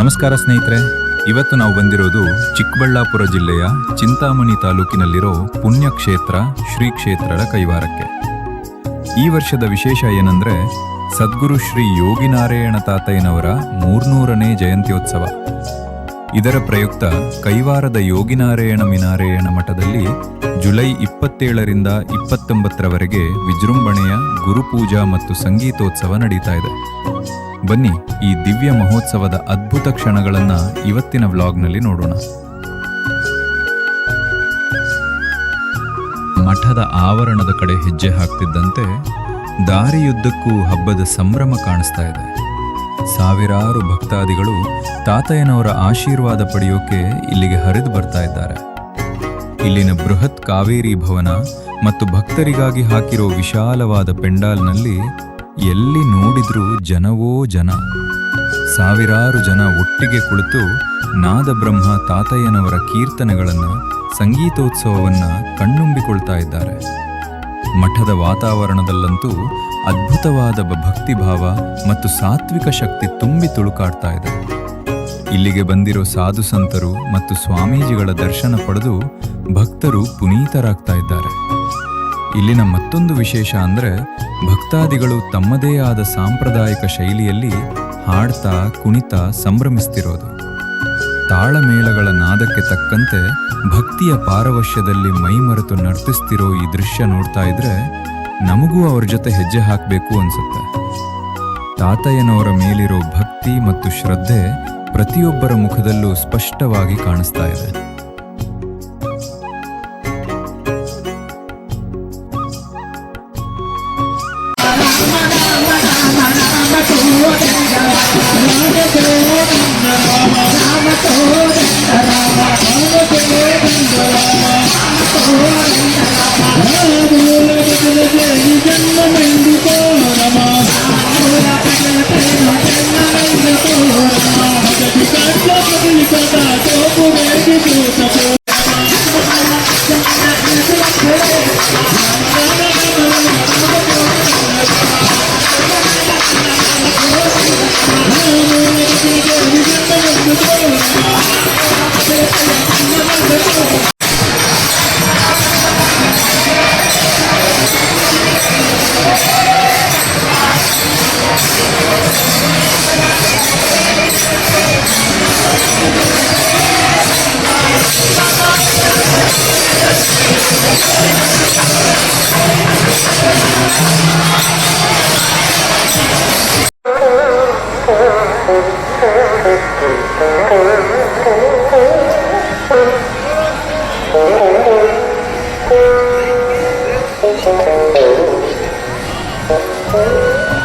ನಮಸ್ಕಾರ ಸ್ನೇಹಿತರೆ, ಇವತ್ತು ನಾವು ಬಂದಿರೋದು ಚಿಕ್ಕಬಳ್ಳಾಪುರ ಜಿಲ್ಲೆಯ ಚಿಂತಾಮಣಿ ತಾಲೂಕಿನಲ್ಲಿರೋ ಪುಣ್ಯಕ್ಷೇತ್ರ ಶ್ರೀ ಕ್ಷೇತ್ರದ ಕೈವಾರಕ್ಕೆ. ಈ ವರ್ಷದ ವಿಶೇಷ ಏನಂದ್ರೆ ಸದ್ಗುರು ಶ್ರೀ ಯೋಗಿನಾರಾಯಣ ತಾತಯ್ಯನವರ 300ನೇ ಜಯಂತ್ಯೋತ್ಸವ. ಇದರ ಪ್ರಯುಕ್ತ ಕೈವಾರದ ಯೋಗಿನಾರಾಯಣ ಮಿನಾರಾಯಣ ಮಠದಲ್ಲಿ ಜುಲೈ 27ರಿಂದ 29ರವರೆಗೆ ವಿಜೃಂಭಣೆಯ ಗುರುಪೂಜಾ ಮತ್ತು ಸಂಗೀತೋತ್ಸವ ನಡೀತಾ ಇದೆ. ಬನ್ನಿ, ಈ ದಿವ್ಯ ಮಹೋತ್ಸವದ ಅದ್ಭುತ ಕ್ಷಣಗಳನ್ನ ಇವತ್ತಿನ ವ್ಲಾಗ್ನಲ್ಲಿ ನೋಡೋಣ. ಮಠದ ಆವರಣದ ಕಡೆ ಹೆಜ್ಜೆ ಹಾಕ್ತಿದ್ದಂತೆ ದಾರಿಯುದ್ದಕ್ಕೂ ಹಬ್ಬದ ಸಂಭ್ರಮ ಕಾಣಿಸ್ತಾ ಇದೆ. ಸಾವಿರಾರು ಭಕ್ತಾದಿಗಳು ತಾತಯ್ಯನವರ ಆಶೀರ್ವಾದ ಪಡೆಯೋಕೆ ಇಲ್ಲಿಗೆ ಹರಿದು ಬರ್ತಾ ಇದ್ದಾರೆ. ಇಲ್ಲಿನ ಬೃಹತ್ ಕಾವೇರಿ ಭವನ ಮತ್ತು ಭಕ್ತರಿಗಾಗಿ ಹಾಕಿರೋ ವಿಶಾಲವಾದ ಪೆಂಡಾಲ್ನಲ್ಲಿ ಎಲ್ಲಿ ನೋಡಿದ್ರೂ ಜನವೋ ಜನ. ಸಾವಿರಾರು ಜನ ಒಟ್ಟಿಗೆ ಕುಳಿತು ನಾದಬ್ರಹ್ಮ ತಾತಯ್ಯನವರ ಕೀರ್ತನೆಗಳನ್ನು, ಸಂಗೀತೋತ್ಸವವನ್ನು ಕಣ್ಣುಂಬಿಕೊಳ್ತಾ ಇದ್ದಾರೆ. ಮಠದ ವಾತಾವರಣದಲ್ಲಂತೂ ಅದ್ಭುತವಾದ ಭಕ್ತಿಭಾವ ಮತ್ತು ಸಾತ್ವಿಕ ಶಕ್ತಿ ತುಂಬಿ ತುಳುಕಾಡ್ತಾ ಇದೆ. ಇಲ್ಲಿಗೆ ಬಂದಿರೋ ಸಾಧು ಸಂತರು ಮತ್ತು ಸ್ವಾಮೀಜಿಗಳ ದರ್ಶನ ಪಡೆದು ಭಕ್ತರು ಪುನೀತರಾಗ್ತಾ ಇದ್ದಾರೆ. ಇಲ್ಲಿನ ಮತ್ತೊಂದು ವಿಶೇಷ ಅಂದರೆ ಭಕ್ತಾದಿಗಳು ತಮ್ಮದೇ ಆದ ಸಾಂಪ್ರದಾಯಿಕ ಶೈಲಿಯಲ್ಲಿ ಹಾಡ್ತಾ ಕುಣಿತಾ ಸಂಭ್ರಮಿಸ್ತಿರೋದು. ತಾಳಮೇಳಗಳ ನಾದಕ್ಕೆ ತಕ್ಕಂತೆ ಭಕ್ತಿಯ ಪಾರವಶ್ಯದಲ್ಲಿ ಮೈಮರೆತು ನರ್ತಿಸ್ತಿರೋ ಈ ದೃಶ್ಯ ನೋಡ್ತಾ ಇದ್ರೆ ನಮಗೂ ಅವ್ರ ಜೊತೆ ಹೆಜ್ಜೆ ಹಾಕಬೇಕು ಅನ್ಸುತ್ತೆ. ತಾತಯ್ಯನವರ ಮೇಲಿರೋ ಭಕ್ತಿ ಮತ್ತು ಶ್ರದ್ಧೆ ಪ್ರತಿಯೊಬ್ಬರ ಮುಖದಲ್ಲೂ ಸ್ಪಷ್ಟವಾಗಿ ಕಾಣಿಸ್ತಾ ಇದೆ.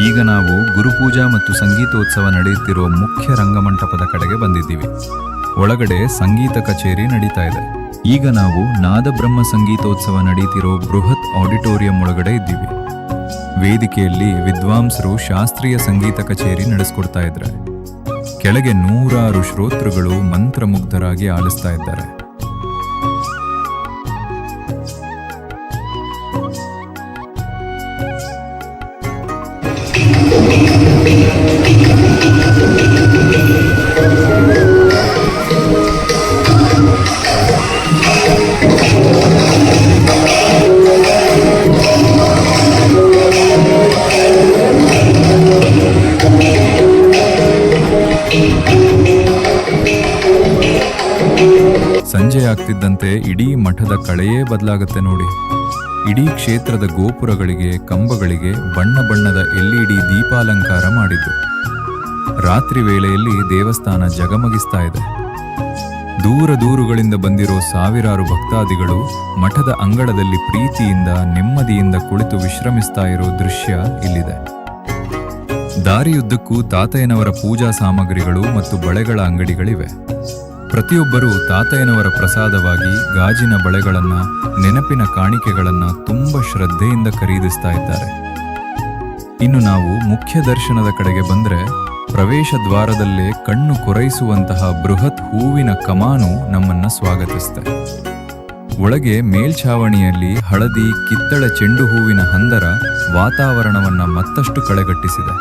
ಈಗ ನಾವು ಗುರುಪೂಜಾ ಮತ್ತು ಸಂಗೀತೋತ್ಸವ ನಡೆಯುತ್ತಿರುವ ಮುಖ್ಯ ರಂಗಮಂಟಪದ ಕಡೆಗೆ ಬಂದಿದ್ದೀವಿ. ಒಳಗಡೆ ಸಂಗೀತ ಕಚೇರಿ ನಡೀತಾ ಇದೆ. ಈಗ ನಾವು ನಾದಬ್ರಹ್ಮ ಸಂಗೀತೋತ್ಸವ ನಡೀತಿರೋ ಬೃಹತ್ ಆಡಿಟೋರಿಯಂ ಒಳಗಡೆ ಇದ್ದೀವಿ. ವೇದಿಕೆಯಲ್ಲಿ ವಿದ್ವಾಂಸರು ಶಾಸ್ತ್ರೀಯ ಸಂಗೀತ ಕಚೇರಿ ನಡೆಸ್ಕೊಡ್ತಾ ಇದ್ದಾರೆ. ಕೆಳಗೆ 100 ಶ್ರೋತೃಗಳು ಮಂತ್ರಮುಗ್ಧರಾಗಿ ಆಲಿಸ್ತಾ ಇದ್ದಾರೆ. ಸಂಜೆ ಆಗ್ತಿದ್ದಂತೆ ಇಡೀ ಮಠದ ಕಳೆಯೇ ಬದಲಾಗುತ್ತೆ ನೋಡಿ. ಇಡೀ ಕ್ಷೇತ್ರದ ಗೋಪುರಗಳಿಗೆ, ಕಂಬಗಳಿಗೆ ಬಣ್ಣ ಬಣ್ಣದ LED ದೀಪಾಲಂಕಾರ ಮಾಡಿದ್ದು. ರಾತ್ರಿ ವೇಳೆಯಲ್ಲಿ ದೇವಸ್ಥಾನ ಜಗಮಗಿಸ್ತಾ ಇದೆ. ದೂರ ದೂರುಗಳಿಂದ ಬಂದಿರೋ ಸಾವಿರಾರು ಭಕ್ತಾದಿಗಳು ಮಠದ ಅಂಗಳದಲ್ಲಿ ಪ್ರೀತಿಯಿಂದ, ನೆಮ್ಮದಿಯಿಂದ ಕುಳಿತು ವಿಶ್ರಮಿಸ್ತಾ ಇರೋ ದೃಶ್ಯ ಇಲ್ಲಿದೆ. ದಾರಿಯುದ್ದಕ್ಕೂ ತಾತಯ್ಯನವರ ಪೂಜಾ ಸಾಮಗ್ರಿಗಳು ಮತ್ತು ಬಳೆಗಳ ಅಂಗಡಿಗಳಿವೆ. ಪ್ರತಿಯೊಬ್ಬರೂ ತಾತಯ್ಯನವರ ಪ್ರಸಾದವಾಗಿ ಗಾಜಿನ ಬಳೆಗಳನ್ನು, ನೆನಪಿನ ಕಾಣಿಕೆಗಳನ್ನು ತುಂಬ ಶ್ರದ್ಧೆಯಿಂದ ಖರೀದಿಸ್ತಾ ಇದ್ದಾರೆ. ಇನ್ನು ನಾವು ಮುಖ್ಯ ದರ್ಶನದ ಕಡೆಗೆ ಬಂದರೆ ಪ್ರವೇಶ ದ್ವಾರದಲ್ಲೇ ಕಣ್ಣು ಕೊರೈಸುವಂತಹ ಬೃಹತ್ ಹೂವಿನ ಕಮಾನು ನಮ್ಮನ್ನ ಸ್ವಾಗತಿಸುತ್ತೆ. ಒಳಗೆ ಮೇಲ್ಛಾವಣಿಯಲ್ಲಿ ಹಳದಿ, ಕಿತ್ತಳೆ ಚೆಂಡು ಹೂವಿನ ಹಂದರ ವಾತಾವರಣವನ್ನ ಮತ್ತಷ್ಟು ಕಳೆಗಟ್ಟಿಸಿದೆ.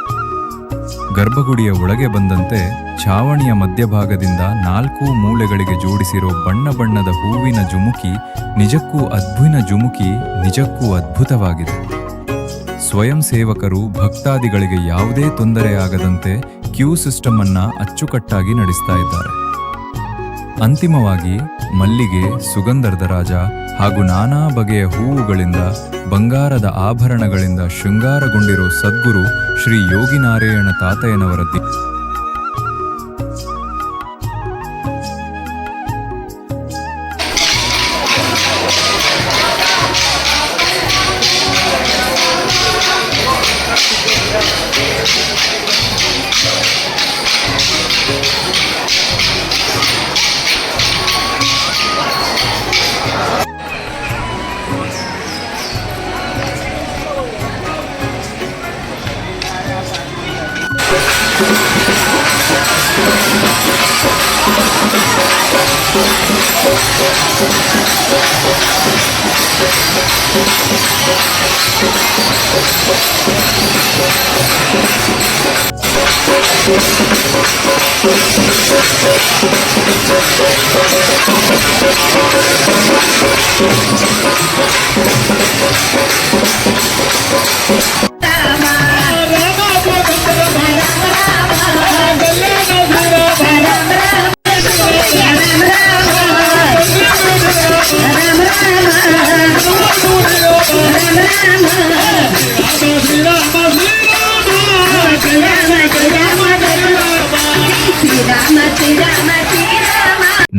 ಗರ್ಭಗುಡಿಯ ಒಳಗೆ ಬಂದಂತೆ ಛಾವಣಿಯ ಮಧ್ಯಭಾಗದಿಂದ 4 ಮೂಲೆಗಳಿಗೆ ಜೋಡಿಸಿರೋ ಬಣ್ಣ ಬಣ್ಣದ ಹೂವಿನ ಜುಮುಕಿ ನಿಜಕ್ಕೂ ಅದ್ಭುತವಾಗಿದೆ. ಸ್ವಯಂ ಸೇವಕರು ಭಕ್ತಾದಿಗಳಿಗೆ ಯಾವುದೇ ತೊಂದರೆಯಾಗದಂತೆ ಕ್ಯೂ ಸಿಸ್ಟಮ್ ಅನ್ನ ಅಚ್ಚುಕಟ್ಟಾಗಿ ನಡೆಸ್ತಾ ಇದ್ದಾರೆ. ಅಂತಿಮವಾಗಿ ಮಲ್ಲಿಗೆ, ಸುಗಂಧರ್ಧರಾಜ ಹಾಗೂ ನಾನಾ ಬಗೆಯ ಹೂವುಗಳಿಂದ, ಬಂಗಾರದ ಆಭರಣಗಳಿಂದ ಶೃಂಗಾರಗೊಂಡಿರೋ ಸದ್ಗುರು ಶ್ರೀ ಯೋಗಿನಾರಾಯಣ ತಾತಯ್ಯನವರ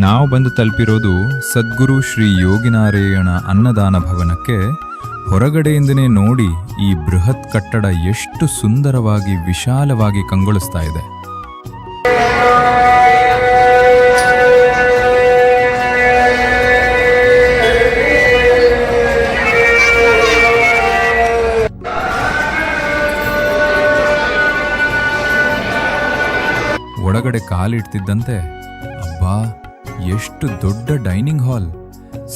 ನಾವು ಬಂದು ತಲುಪಿರೋದು ಸದ್ಗುರು ಶ್ರೀ ಯೋಗಿನಾರಾಯಣ ಅನ್ನದಾನ ಭವನಕ್ಕೆ. ಹೊರಗಡೆಯಿಂದನೇ ನೋಡಿ ಈ ಬೃಹತ್ ಕಟ್ಟಡ ಎಷ್ಟು ಸುಂದರವಾಗಿ ವಿಶಾಲವಾಗಿ ಕಂಗೊಳಿಸ್ತಾ ಇದೆ. ಒಳಗಡೆ ಕಾಲಿಡ್ತಿದ್ದಂತೆ ಅಬ್ಬಾ, ಎಷ್ಟು ದೊಡ್ಡ ಡೈನಿಂಗ್ ಹಾಲ್!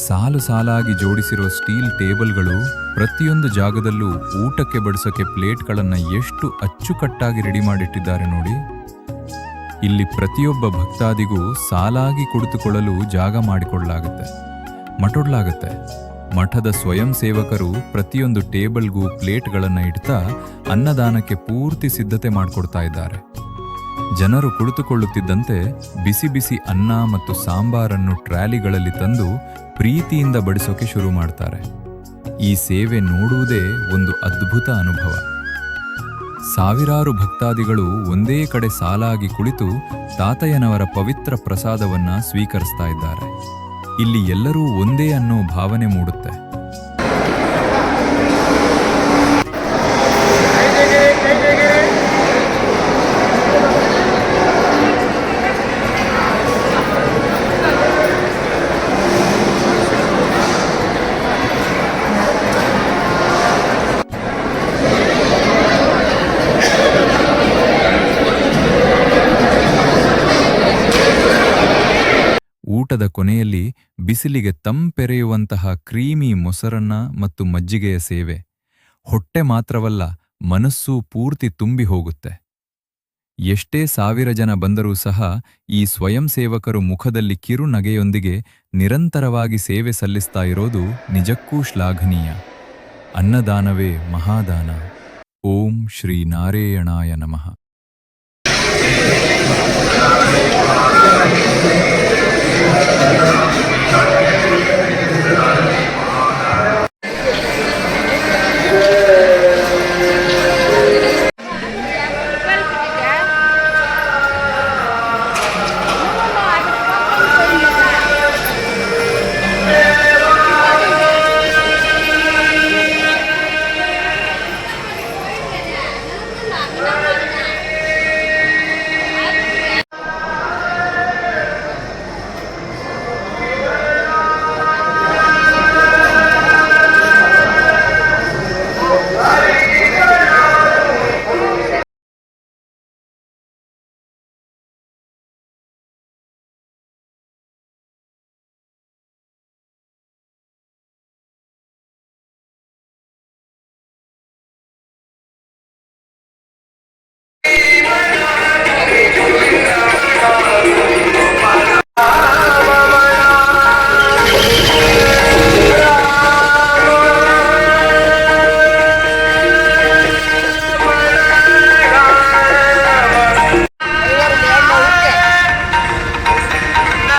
ಸಾಲು ಸಾಲಾಗಿ ಜೋಡಿಸಿರೋ ಸ್ಟೀಲ್ ಟೇಬಲ್ಗಳು, ಪ್ರತಿಯೊಂದು ಜಾಗದಲ್ಲೂ ಊಟಕ್ಕೆ ಬಡಿಸೋಕೆ ಪ್ಲೇಟ್ಗಳನ್ನು ಎಷ್ಟು ಅಚ್ಚುಕಟ್ಟಾಗಿ ರೆಡಿ ಮಾಡಿಟ್ಟಿದ್ದಾರೆ ನೋಡಿ. ಇಲ್ಲಿ ಪ್ರತಿಯೊಬ್ಬ ಭಕ್ತಾದಿಗೂ ಸಾಲಾಗಿ ಕುಳಿತುಕೊಳ್ಳಲು ಜಾಗ ಮಾಡಿಕೊಡಲಾಗುತ್ತೆ. ಮಠದ ಸ್ವಯಂ ಸೇವಕರು ಪ್ರತಿಯೊಂದು ಟೇಬಲ್ಗೂ ಪ್ಲೇಟ್ಗಳನ್ನು ಇಡ್ತಾ ಅನ್ನದಾನಕ್ಕೆ ಪೂರ್ತಿ ಸಿದ್ಧತೆ ಮಾಡಿಕೊಡ್ತಾ ಇದ್ದಾರೆ. ಜನರು ಕುಳಿತುಕೊಳ್ಳುತ್ತಿದ್ದಂತೆ ಬಿಸಿ ಬಿಸಿ ಅನ್ನ ಮತ್ತು ಸಾಂಬಾರನ್ನು ಟ್ರಾಲಿಗಳಲ್ಲಿ ತಂದು ಪ್ರೀತಿಯಿಂದ ಬಡಿಸೋಕೆ ಶುರು ಮಾಡ್ತಾರೆ. ಈ ಸೇವೆ ನೋಡುವುದೇ ಒಂದು ಅದ್ಭುತ ಅನುಭವ. ಸಾವಿರಾರು ಭಕ್ತಾದಿಗಳು ಒಂದೇ ಕಡೆ ಸಾಲಾಗಿ ಕುಳಿತು ತಾತಯ್ಯನವರ ಪವಿತ್ರ ಪ್ರಸಾದವನ್ನ ಸ್ವೀಕರಿಸ್ತಾ ಇದ್ದಾರೆ. ಇಲ್ಲಿ ಎಲ್ಲರೂ ಒಂದೇ ಅನ್ನೋ ಭಾವನೆ ಮೂಡುತ್ತೆ. ಊಟದ ಕೊನೆಯಲ್ಲಿ ಬಿಸಿಲಿಗೆ ತಂಪೆರೆಯುವಂತಹ ಕ್ರೀಮಿ ಮೊಸರನ್ನ ಮತ್ತು ಮಜ್ಜಿಗೆಯ ಸೇವೆ ಹೊಟ್ಟೆ ಮಾತ್ರವಲ್ಲ, ಮನಸ್ಸೂ ಪೂರ್ತಿ ತುಂಬಿ ಹೋಗುತ್ತೆ. ಎಷ್ಟೇ ಸಾವಿರ ಜನ ಬಂದರೂ ಸಹ ಈ ಸ್ವಯಂ ಸೇವಕರು ಮುಖದಲ್ಲಿ ಕಿರು ನಗೆಯೊಂದಿಗೆ ನಿರಂತರವಾಗಿ ಸೇವೆ ಸಲ್ಲಿಸ್ತಾ ಇರೋದು ನಿಜಕ್ಕೂ ಶ್ಲಾಘನೀಯ. ಅನ್ನದಾನವೇ ಮಹಾದಾನ. ಓಂ ಶ್ರೀ ನಾರಾಯಣಾಯ ನಮಃ.